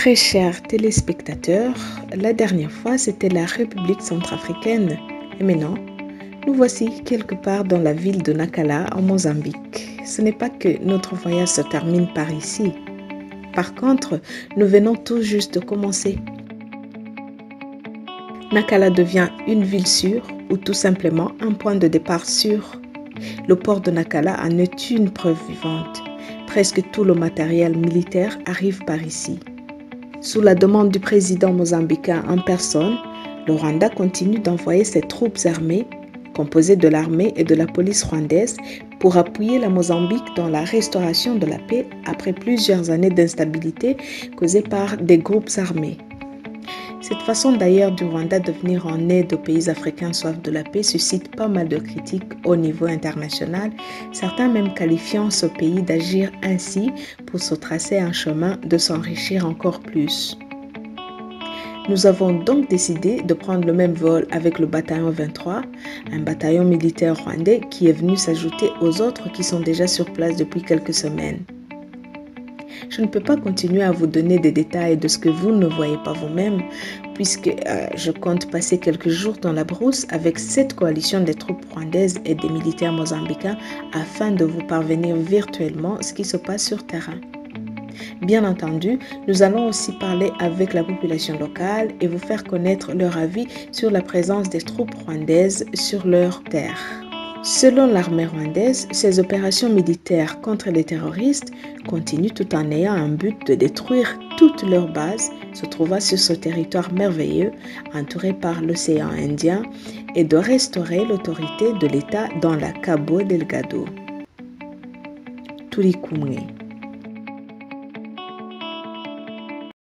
Très chers téléspectateurs, la dernière fois c'était la République centrafricaine et maintenant nous voici quelque part dans la ville de Nacala en Mozambique. Ce n'est pas que notre voyage se termine par ici. Par contre, nous venons tout juste de commencer. Nacala devient une ville sûre ou tout simplement un point de départ sûr. Le port de Nacala en est une preuve vivante. Presque tout le matériel militaire arrive par ici. Sous la demande du président mozambicain en personne, le Rwanda continue d'envoyer ses troupes armées, composées de l'armée et de la police rwandaise, pour appuyer la Mozambique dans la restauration de la paix après plusieurs années d'instabilité causées par des groupes armés. Cette façon d'ailleurs du Rwanda de venir en aide aux pays africains soif de la paix suscite pas mal de critiques au niveau international, certains même qualifiant ce pays d'agir ainsi pour se tracer un chemin de s'enrichir encore plus. Nous avons donc décidé de prendre le même vol avec le bataillon 23, un bataillon militaire rwandais qui est venu s'ajouter aux autres qui sont déjà sur place depuis quelques semaines. Je ne peux pas continuer à vous donner des détails de ce que vous ne voyez pas vous-même, puisque je compte passer quelques jours dans la brousse avec cette coalition des troupes rwandaises et des militaires mozambicains afin de vous parvenir virtuellement ce qui se passe sur terrain. Bien entendu, nous allons aussi parler avec la population locale et vous faire connaître leur avis sur la présence des troupes rwandaises sur leur terre. Selon l'armée rwandaise, ces opérations militaires contre les terroristes continuent tout en ayant un but de détruire toutes leurs bases se trouvant sur ce territoire merveilleux entouré par l'océan Indien et de restaurer l'autorité de l'État dans la Cabo Delgado. Turi kumwe.